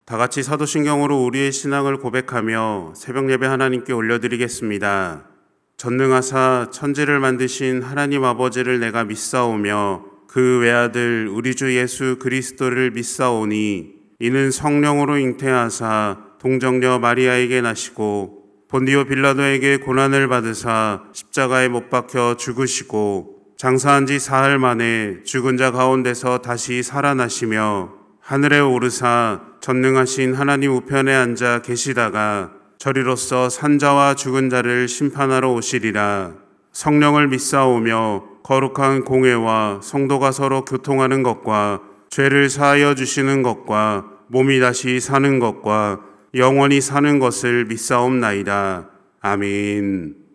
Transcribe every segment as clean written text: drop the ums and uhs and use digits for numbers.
다 같이 사도신경으로 우리의 신앙을 고백하며 새벽 예배 하나님께 올려드리겠습니다. 전능하사 천지를 만드신 하나님 아버지를 내가 믿사오며 그 외아들 우리 주 예수 그리스도를 믿사오니 이는 성령으로 잉태하사 동정녀 마리아에게 나시고 본디오 빌라도에게 고난을 받으사 십자가에 못 박혀 죽으시고 장사한 지 사흘 만에 죽은 자 가운데서 다시 살아나시며 하늘에 오르사 전능하신 하나님 우편에 앉아 계시다가 저리로서 산자와 죽은 자를 심판하러 오시리라. 성령을 믿사오며 거룩한 공회와 성도가 서로 교통하는 것과 죄를 사하여 주시는 것과 몸이 다시 사는 것과 영원히 사는 것을 믿사옵나이다. 아멘.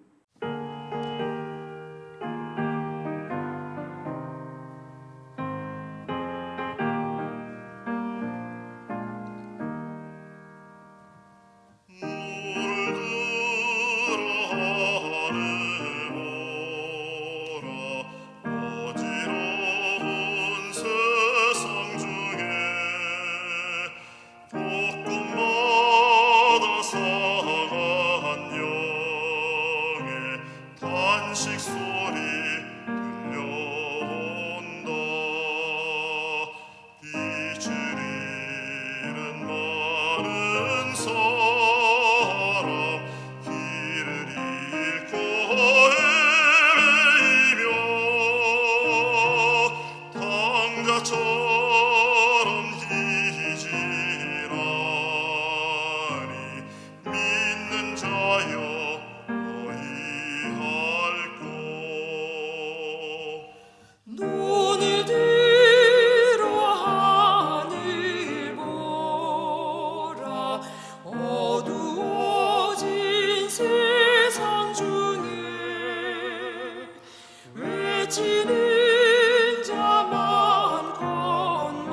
외치는 자만 건너는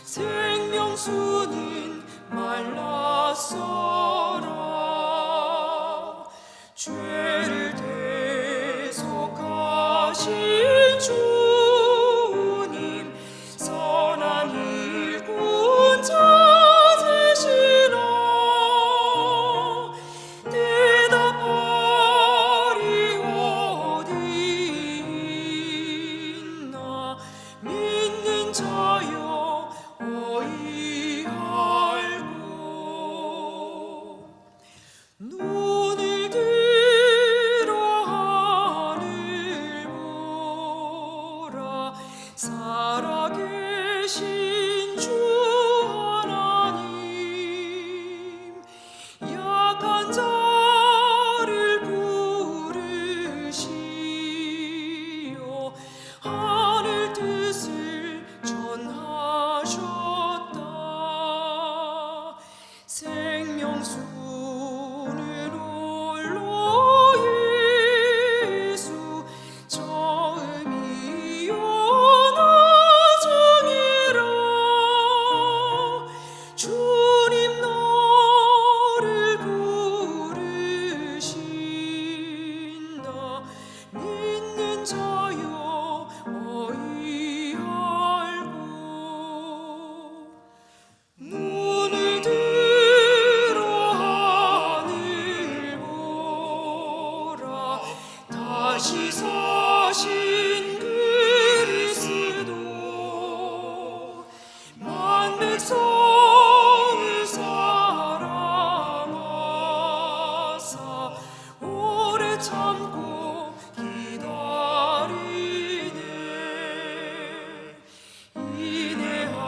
생명수는 말랐어라. 죄를 대속하신 주님 선한 일꾼 찾으시라. 대답하리 어디 있나 믿는 자여 어이할꼬. 눈을 들어 하늘 보라. 살아계신 주 하나님 약한 자를 부르시어 하늘 뜻을 전하셨다. 생명수는 홀로 예수 처음이요 나중이라. 주님 너를 부르신다. 믿는 자여 어이할꼬. 눈을 들어 하늘 보라. 다시 사신 그리스도 만백성을 사랑하사 오래 참고 기다리네.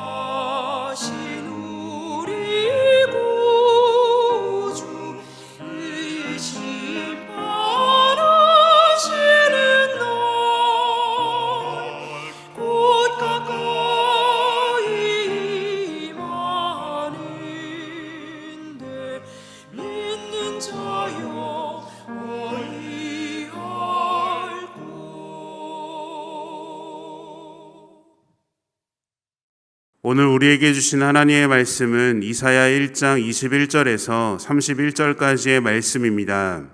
인내하신 우리 구주 심판하시는 날 곧 가까이 임하는데 믿는 자여 어이할꼬. 오늘 우리에게 주신 하나님의 말씀은 이사야 1장 21절에서 31절까지의 말씀입니다.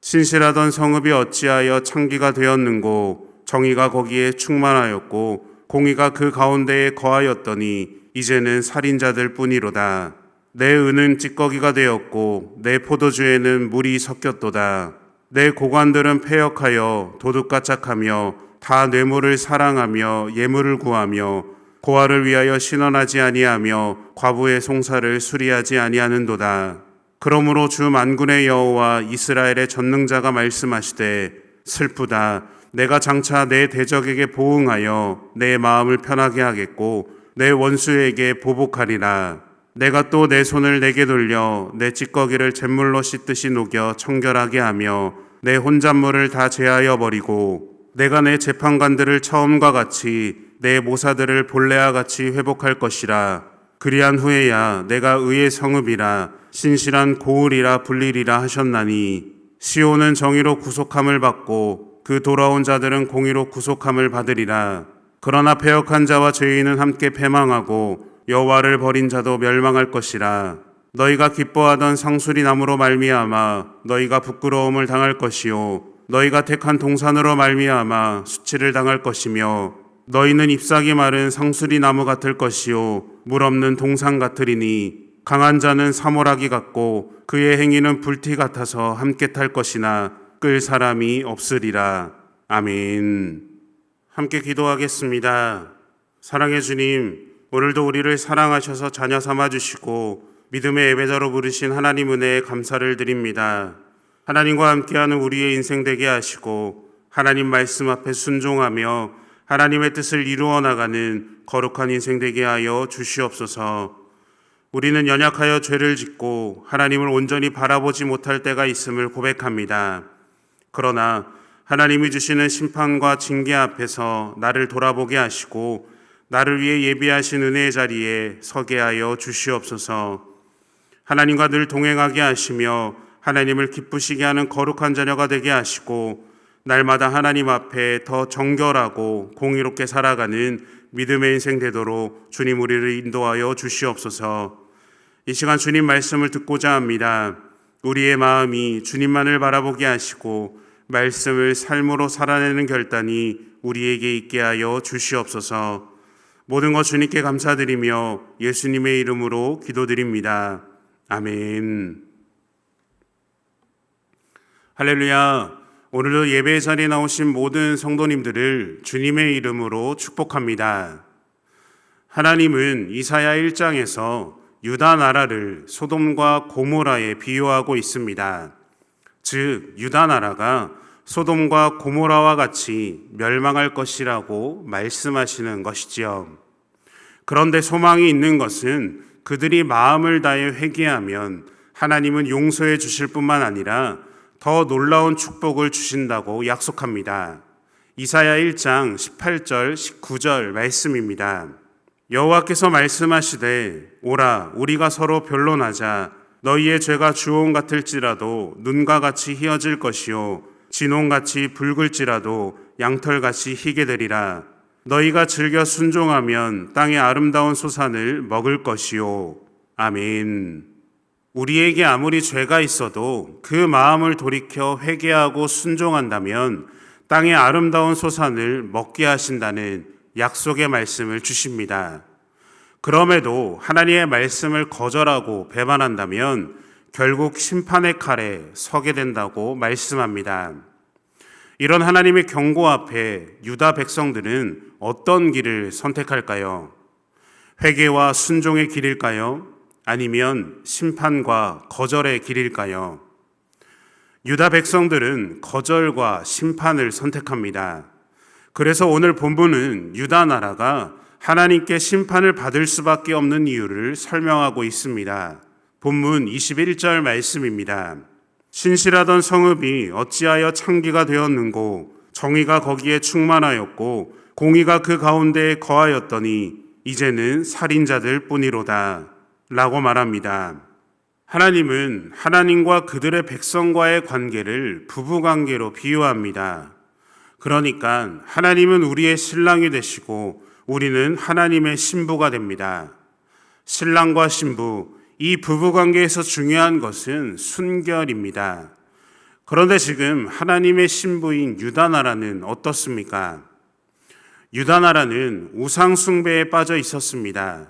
신실하던 성읍이 어찌하여 창기가 되었는고 정의가 거기에 충만하였고 공의가 그 가운데에 거하였더니 이제는 살인자들 뿐이로다. 내 은은 찌꺼기가 되었고 내 포도주에는 물이 섞였도다. 내 고관들은 패역하여 도둑가짝하며 다 뇌물을 사랑하며 예물을 구하며 고아를 위하여 신원하지 아니하며 과부의 송사를 수리하지 아니하는도다. 그러므로 주 만군의 여호와 이스라엘의 전능자가 말씀하시되 슬프다. 내가 장차 내 대적에게 보응하여 내 마음을 편하게 하겠고 내 원수에게 보복하리라. 내가 또 내 손을 내게 돌려 내 찌꺼기를 잿물로 씻듯이 녹여 청결하게 하며 내 혼잣물을 다 제하여 버리고 내가 내 재판관들을 처음과 같이 내 모사들을 본래와 같이 회복할 것이라. 그리한 후에야 내가 의의 성읍이라 신실한 고을이라 불리리라 하셨나니 시온은 정의로 구속함을 받고 그 돌아온 자들은 공의로 구속함을 받으리라. 그러나 패역한 자와 죄인은 함께 패망하고 여호와를 버린 자도 멸망할 것이라. 너희가 기뻐하던 상수리 나무로 말미암아 너희가 부끄러움을 당할 것이요 너희가 택한 동산으로 말미암아 수치를 당할 것이며 너희는 잎사귀 마른 상수리 나무 같을 것이요 물 없는 동산 같으리니 강한 자는 사모라기 같고 그의 행위는 불티 같아서 함께 탈 것이나 끌 사람이 없으리라. 아멘. 함께 기도하겠습니다. 사랑의 주님, 오늘도 우리를 사랑하셔서 자녀 삼아주시고 믿음의 예배자로 부르신 하나님 은혜에 감사를 드립니다. 하나님과 함께하는 우리의 인생 되게 하시고 하나님 말씀 앞에 순종하며 하나님의 뜻을 이루어 나가는 거룩한 인생 되게 하여 주시옵소서. 우리는 연약하여 죄를 짓고 하나님을 온전히 바라보지 못할 때가 있음을 고백합니다. 그러나 하나님이 주시는 심판과 징계 앞에서 나를 돌아보게 하시고 나를 위해 예비하신 은혜의 자리에 서게 하여 주시옵소서. 하나님과 늘 동행하게 하시며 하나님을 기쁘시게 하는 거룩한 자녀가 되게 하시고 날마다 하나님 앞에 더 정결하고 공의롭게 살아가는 믿음의 인생 되도록 주님 우리를 인도하여 주시옵소서. 이 시간 주님 말씀을 듣고자 합니다. 우리의 마음이 주님만을 바라보게 하시고 말씀을 삶으로 살아내는 결단이 우리에게 있게 하여 주시옵소서. 모든 것 주님께 감사드리며 예수님의 이름으로 기도드립니다. 아멘. 할렐루야. 오늘도 예배 자리에 나오신 모든 성도님들을 주님의 이름으로 축복합니다. 하나님은 이사야 1장에서 유다 나라를 소돔과 고모라에 비유하고 있습니다. 즉 유다 나라가 소돔과 고모라와 같이 멸망할 것이라고 말씀하시는 것이지요. 그런데 소망이 있는 것은 그들이 마음을 다해 회개하면 하나님은 용서해 주실 뿐만 아니라 더 놀라운 축복을 주신다고 약속합니다. 이사야 1장 18절 19절 말씀입니다. 여호와께서 말씀하시되 오라 우리가 서로 변론하자. 너희의 죄가 주홍 같을지라도 눈과 같이 희어질 것이요 진홍같이 붉을지라도 양털같이 희게 되리라. 너희가 즐겨 순종하면 땅의 아름다운 소산을 먹을 것이요. 아멘. 우리에게 아무리 죄가 있어도 그 마음을 돌이켜 회개하고 순종한다면 땅의 아름다운 소산을 먹게 하신다는 약속의 말씀을 주십니다. 그럼에도 하나님의 말씀을 거절하고 배반한다면 결국 심판의 칼에 서게 된다고 말씀합니다. 이런 하나님의 경고 앞에 유다 백성들은 어떤 길을 선택할까요? 회개와 순종의 길일까요? 아니면 심판과 거절의 길일까요? 유다 백성들은 거절과 심판을 선택합니다. 그래서 오늘 본문은 유다 나라가 하나님께 심판을 받을 수밖에 없는 이유를 설명하고 있습니다. 본문 21절 말씀입니다. 신실하던 성읍이 어찌하여 창기가 되었는고 정의가 거기에 충만하였고 공의가 그 가운데에 거하였더니 이제는 살인자들 뿐이로다 라고 말합니다. 하나님은 하나님과 그들의 백성과의 관계를 부부관계로 비유합니다. 그러니까 하나님은 우리의 신랑이 되시고 우리는 하나님의 신부가 됩니다. 신랑과 신부, 이 부부관계에서 중요한 것은 순결입니다. 그런데 지금 하나님의 신부인 유다나라는 어떻습니까? 유다나라는 우상 숭배에 빠져 있었습니다.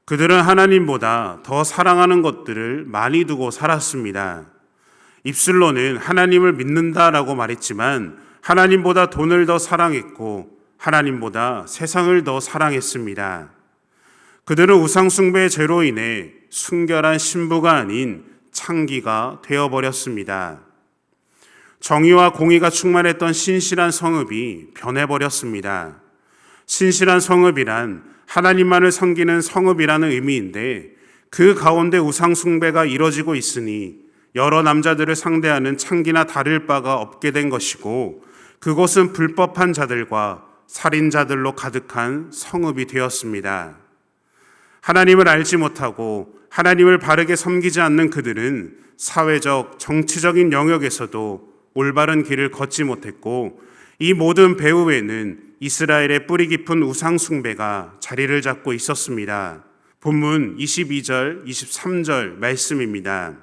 그들은 하나님보다 더 사랑하는 것들을 많이 두고 살았습니다. 입술로는 하나님을 믿는다라고 말했지만 하나님보다 돈을 더 사랑했고 하나님보다 세상을 더 사랑했습니다. 그들은 우상숭배의 죄로 인해 순결한 신부가 아닌 창기가 되어버렸습니다. 정의와 공의가 충만했던 신실한 성읍이 변해버렸습니다. 신실한 성읍이란 하나님만을 섬기는 성읍이라는 의미인데 그 가운데 우상숭배가 이뤄지고 있으니 여러 남자들을 상대하는 창기나 다를 바가 없게 된 것이고 그곳은 불법한 자들과 살인자들로 가득한 성읍이 되었습니다. 하나님을 알지 못하고 하나님을 바르게 섬기지 않는 그들은 사회적, 정치적인 영역에서도 올바른 길을 걷지 못했고 이 모든 배후에는 이스라엘의 뿌리 깊은 우상숭배가 자리를 잡고 있었습니다. 본문 22절, 23절 말씀입니다.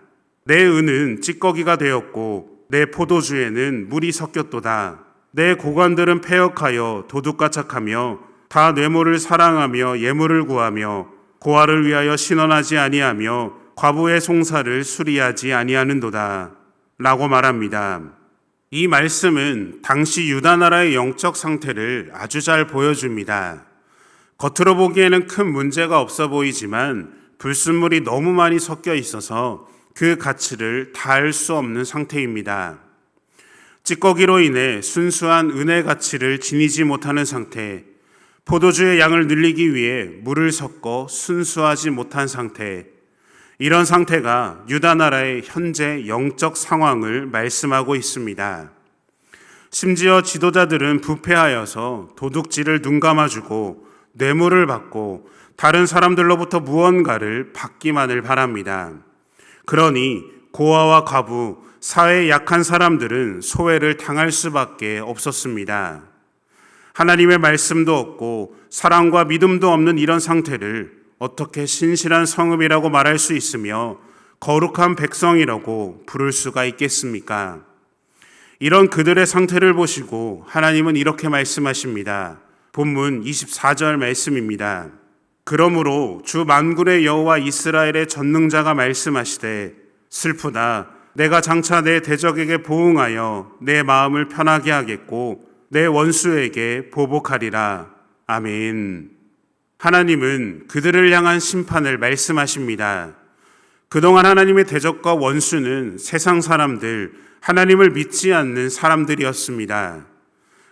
내 은은 찌꺼기가 되었고 내 포도주에는 물이 섞였도다. 내 고관들은 패역하여 도둑가착하며 다 뇌물을 사랑하며 예물을 구하며 고아를 위하여 신원하지 아니하며 과부의 송사를 수리하지 아니하는도다 라고 말합니다. 이 말씀은 당시 유다 나라의 영적 상태를 아주 잘 보여줍니다. 겉으로 보기에는 큰 문제가 없어 보이지만 불순물이 너무 많이 섞여 있어서 그 가치를 다 알 수 없는 상태입니다. 찌꺼기로 인해 순수한 은의 가치를 지니지 못하는 상태, 포도주의 양을 늘리기 위해 물을 섞어 순수하지 못한 상태, 이런 상태가 유다 나라의 현재 영적 상황을 말씀하고 있습니다. 심지어 지도자들은 부패하여서 도둑질을 눈감아주고 뇌물을 받고 다른 사람들로부터 무언가를 받기만을 바랍니다. 그러니 고아와 과부, 사회에 약한 사람들은 소외를 당할 수밖에 없었습니다. 하나님의 말씀도 없고 사랑과 믿음도 없는 이런 상태를 어떻게 신실한 성읍이라고 말할 수 있으며 거룩한 백성이라고 부를 수가 있겠습니까? 이런 그들의 상태를 보시고 하나님은 이렇게 말씀하십니다. 본문 24절 말씀입니다. 그러므로 주 만군의 여호와 이스라엘의 전능자가 말씀하시되 슬프다. 내가 장차 내 대적에게 보응하여 내 마음을 편하게 하겠고 내 원수에게 보복하리라. 아멘. 하나님은 그들을 향한 심판을 말씀하십니다. 그동안 하나님의 대적과 원수는 세상 사람들, 하나님을 믿지 않는 사람들이었습니다.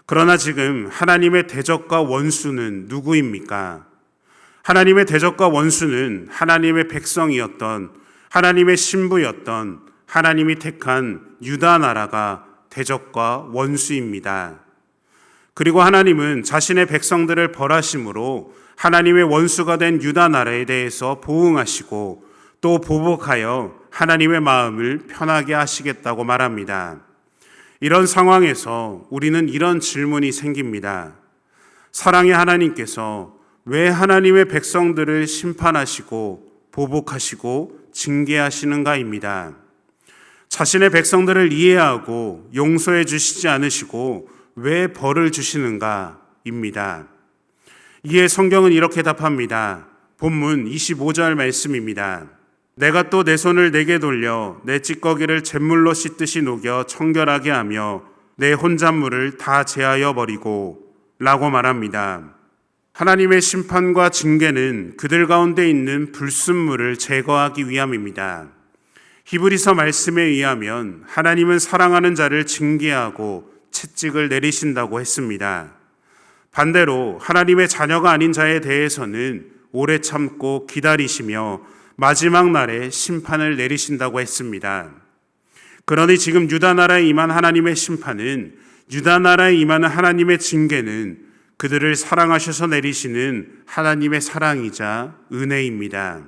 그러나 지금 하나님의 대적과 원수는 누구입니까? 하나님의 대적과 원수는 하나님의 백성이었던, 하나님의 신부였던, 하나님이 택한 유다 나라가 대적과 원수입니다. 그리고 하나님은 자신의 백성들을 벌하심으로 하나님의 원수가 된 유다 나라에 대해서 보응하시고 또 보복하여 하나님의 마음을 편하게 하시겠다고 말합니다. 이런 상황에서 우리는 이런 질문이 생깁니다. 사랑의 하나님께서 왜 하나님의 백성들을 심판하시고 보복하시고 징계하시는가입니다. 자신의 백성들을 이해하고 용서해 주시지 않으시고 왜 벌을 주시는가입니다. 이에 성경은 이렇게 답합니다. 본문 25절 말씀입니다. 내가 또 내 손을 내게 돌려 내 찌꺼기를 잿물로 씻듯이 녹여 청결하게 하며 내 혼잣물을 다 제하여 버리고 라고 말합니다. 하나님의 심판과 징계는 그들 가운데 있는 불순물을 제거하기 위함입니다. 히브리서 말씀에 의하면 하나님은 사랑하는 자를 징계하고 채찍을 내리신다고 했습니다. 반대로 하나님의 자녀가 아닌 자에 대해서는 오래 참고 기다리시며 마지막 날에 심판을 내리신다고 했습니다. 그러니 지금 유다 나라에 임한 하나님의 심판은, 유다 나라에 임하는 하나님의 징계는 그들을 사랑하셔서 내리시는 하나님의 사랑이자 은혜입니다.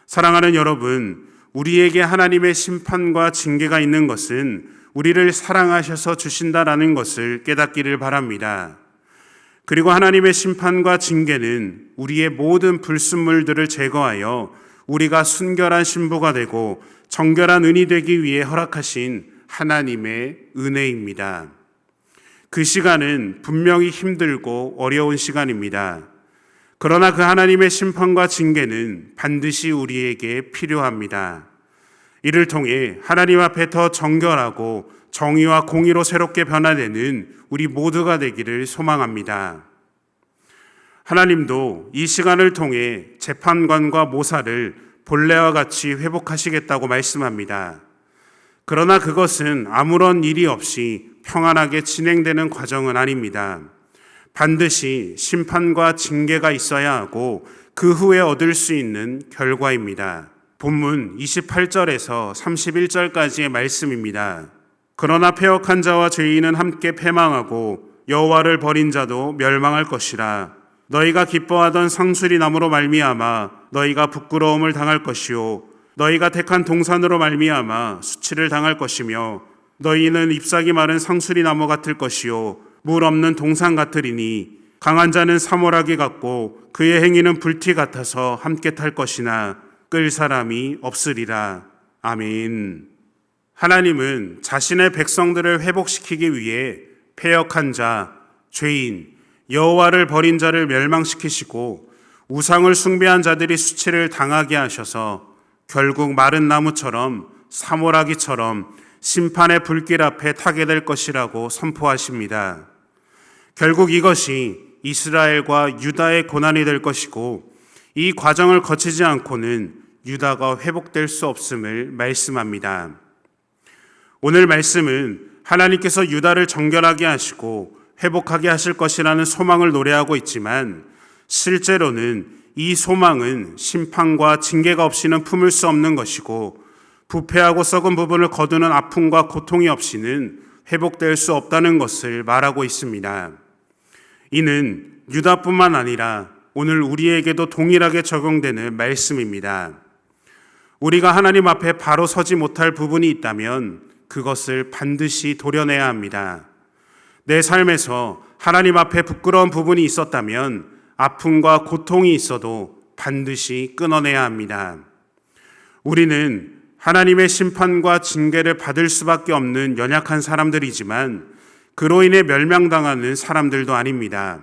사랑하는 여러분, 우리에게 하나님의 심판과 징계가 있는 것은 우리를 사랑하셔서 주신다라는 것을 깨닫기를 바랍니다. 그리고 하나님의 심판과 징계는 우리의 모든 불순물들을 제거하여 우리가 순결한 신부가 되고 정결한 은이 되기 위해 허락하신 하나님의 은혜입니다. 그 시간은 분명히 힘들고 어려운 시간입니다. 그러나 그 하나님의 심판과 징계는 반드시 우리에게 필요합니다. 이를 통해 하나님 앞에 더 정결하고 정의와 공의로 새롭게 변화되는 우리 모두가 되기를 소망합니다. 하나님도 이 시간을 통해 재판관과 모사를 본래와 같이 회복하시겠다고 말씀합니다. 그러나 그것은 아무런 일이 없이 평안하게 진행되는 과정은 아닙니다. 반드시 심판과 징계가 있어야 하고 그 후에 얻을 수 있는 결과입니다. 본문 28절에서 31절까지의 말씀입니다. 그러나 패역한 자와 죄인은 함께 패망하고 여호와를 버린 자도 멸망할 것이라. 너희가 기뻐하던 상수리 나무로 말미암아 너희가 부끄러움을 당할 것이요 너희가 택한 동산으로 말미암아 수치를 당할 것이며 너희는 잎사귀 마른 상수리 나무 같을 것이요 물 없는 동산 같으리니 강한 자는 사모라기 같고 그의 행위는 불티 같아서 함께 탈 것이나 끌 사람이 없으리라. 아멘. 하나님은 자신의 백성들을 회복시키기 위해 패역한 자, 죄인, 여호와를 버린 자를 멸망시키시고 우상을 숭배한 자들이 수치를 당하게 하셔서 결국 마른 나무처럼 사모라기처럼 심판의 불길 앞에 타게 될 것이라고 선포하십니다. 결국 이것이 이스라엘과 유다의 고난이 될 것이고 이 과정을 거치지 않고는 유다가 회복될 수 없음을 말씀합니다. 오늘 말씀은 하나님께서 유다를 정결하게 하시고 회복하게 하실 것이라는 소망을 노래하고 있지만 실제로는 이 소망은 심판과 징계가 없이는 품을 수 없는 것이고 부패하고 썩은 부분을 거두는 아픔과 고통이 없이는 회복될 수 없다는 것을 말하고 있습니다. 이는 유다뿐만 아니라 오늘 우리에게도 동일하게 적용되는 말씀입니다. 우리가 하나님 앞에 바로 서지 못할 부분이 있다면 그것을 반드시 도려내야 합니다. 내 삶에서 하나님 앞에 부끄러운 부분이 있었다면 아픔과 고통이 있어도 반드시 끊어내야 합니다. 우리는 하나님의 심판과 징계를 받을 수밖에 없는 연약한 사람들이지만 그로 인해 멸망당하는 사람들도 아닙니다.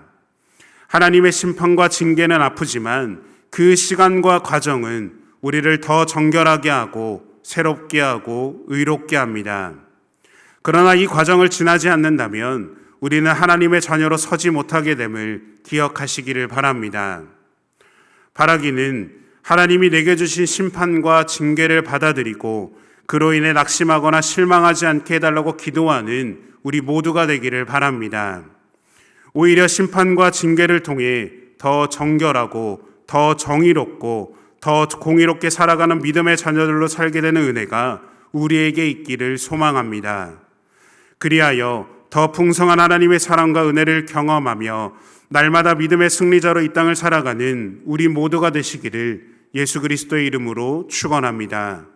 하나님의 심판과 징계는 아프지만 그 시간과 과정은 우리를 더 정결하게 하고 새롭게 하고 의롭게 합니다. 그러나 이 과정을 지나지 않는다면 우리는 하나님의 자녀로 서지 못하게 됨을 기억하시기를 바랍니다. 바라기는 하나님이 내게 주신 심판과 징계를 받아들이고 그로 인해 낙심하거나 실망하지 않게 해달라고 기도하는 우리 모두가 되기를 바랍니다. 오히려 심판과 징계를 통해 더 정결하고 더 정의롭고 더 공의롭게 살아가는 믿음의 자녀들로 살게 되는 은혜가 우리에게 있기를 소망합니다. 그리하여 더 풍성한 하나님의 사랑과 은혜를 경험하며 날마다 믿음의 승리자로 이 땅을 살아가는 우리 모두가 되시기를 예수 그리스도의 이름으로 축원합니다.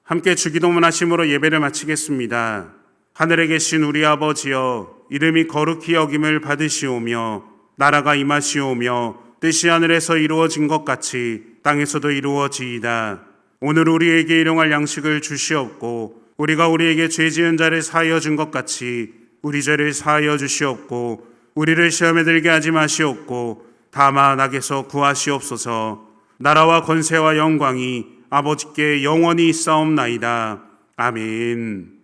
함께 주기도문 하심으로 예배를 마치겠습니다. 하늘에 계신 우리 아버지여, 이름이 거룩히 여김을 받으시오며 나라가 임하시오며 뜻이 하늘에서 이루어진 것 같이 땅에서도 이루어지이다. 오늘 우리에게 일용할 양식을 주시옵고 우리가 우리에게 죄 지은 자를 사하여 준 것 같이 우리 죄를 사하여 주시옵고 우리를 시험에 들게 하지 마시옵고 다만 악에서 구하시옵소서. 나라와 권세와 영광이 아버지께 영원히 있사옵나이다. 아멘.